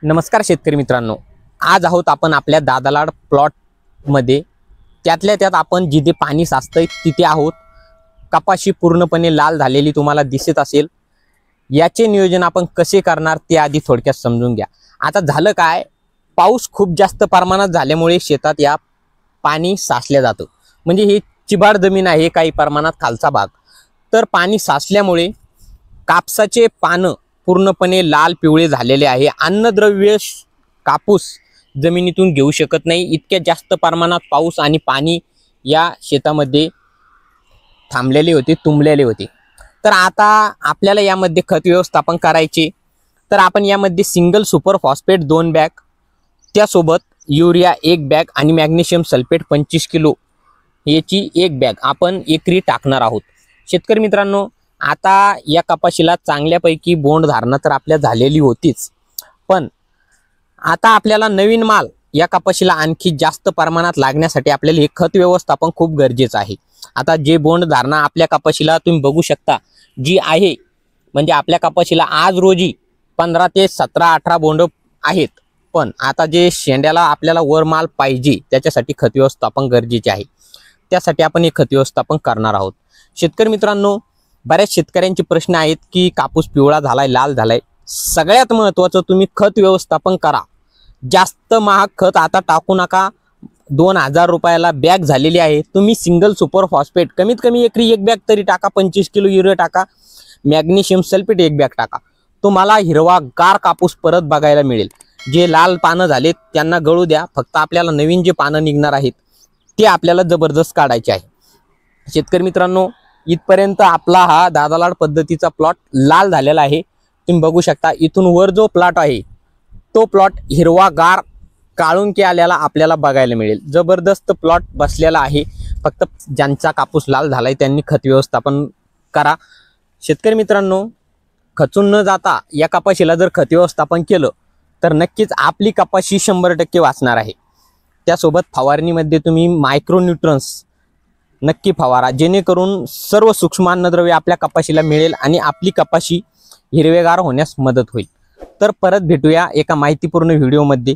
नमस्कार शेतकरी मित्रांनो, आज आहोत आपण आपल्या दादालाड प्लॉट मध्ये। त्यातल्या त्यात आपण जिथे पाणी साचतंय तिथे आहोत। कपाशी पूर्णपणे लाल झालेली तुम्हाला दिसत असेल। याचे नियोजन आपण कसे करणार ते आधी थोडक्यात समजून घ्या। आता झालं काय, पाऊस खूप जास्त प्रमाणात झाल्यामुळे शेतात या पाणी साचले जातं। म्हणजे ही चिबाड जमीन आहे, काही प्रमाणात खालचा भाग। तर पाणी साचल्यामुळे कापसाचे पानं पूर्णपणे लाल पिवळे झालेले आहे। अन्नद्रव्य कापूस जमिनीतून घेऊ शकत नाही, इतक्या जास्त प्रमाणात पाऊस आणि पाणी या शेतामध्ये थांबलेले होते, तुंबलेले होते। तर आता आपल्याला यामध्ये खत व्यवस्थापन करायचे। तर आपण यामध्ये सिंगल सुपर फॉस्फेट 2 बॅग, त्यासोबत युरिया 1 बॅग आणि मॅग्नेशियम सल्फेट 25 किलो याची 1 बॅग आपण एकरी टाकणार आहोत। शेतकरी मित्रांनो, आता या कपाशीला चांगल्यापैकी बोंड धारणा तर आपल्या झालेली होतीच, पण आता आपल्याला नवीन माल या कपाशीला आणखी जास्त प्रमाणात लागण्यासाठी आपल्याला हे खत व्यवस्थापन खूप गरजेचं आहे। आता जे बोंड धारणा आपल्या कपाशीला तुम्ही बघू शकता जी आहे, म्हणजे आपल्या कपाशीला आज रोजी 15 ते 17 18 बोंड आहेत, पण आता जे शेंड्याला आपल्याला वर माल पाहिजे त्याच्यासाठी खत व्यवस्थापन गरजेचे आहे। त्यासाठी आपण हे खत व्यवस्थापन करणार आहोत। शेतकरी मित्रांनो, बऱ्याच शेतकऱ्यांचे प्रश्न आहेत की कापूस पिवळा झालाय, लाल झालाय। सगळ्यात महत्त्वाचं तुम्ही खत व्यवस्थापन करा। जास्त महाग खत आता टाकू नका। 2000 रुपयाला बॅग झालेली आहे। तुम्ही सिंगल सुपर फॉस्फेट कमीत कमी एकरी 1 बॅग तरी टाका, 25 किलो युरिया टाका, मॅग्नेशियम सल्फेट 1 बॅग टाका। तुम्हाला हिरवा गार कापूस परत बघायला मिळेल। जे लाल पानं झालेत त्यांना गळू द्या, फक्त आपल्याला नवीन जे पानं निघणार आहेत ते आपल्याला जबरदस्त काढायचे आहे। शेतकरी मित्रांनो, इथपर्यंत आपला हा दादालाड पद्धतीचा प्लॉट लाल झालेला आहे। तुम्ही बघू शकता इथून वर जो प्लॉट आहे तो प्लॉट हिरवा गार काळुंकी आलेला आपल्याला बघायला मिळेल। जबरदस्त प्लॉट बसलेला आहे। फक्त ज्यांचा कापूस लाल झालाय त्यांनी खत व्यवस्थापन करा। शेतकरी मित्रांनो, खचून न जाता या कपाशीला जर खत व्यवस्थापन केलं तर नक्कीच आपली कपाशी 100% वाचणार आहे। त्यासोबत फवारणीमध्ये तुम्ही मायक्रोन्यूट्रन्स नक्की फवारा, जेणेकरून सर्व सूक्ष्म अन्नद्रव्य आपल्या कपाशीला मिळेल आणि आपली कपाशी हिरवेगार होण्यास मदत होईल। तर परत भेटूया एका माहितीपूर्ण व्हिडिओमध्ये।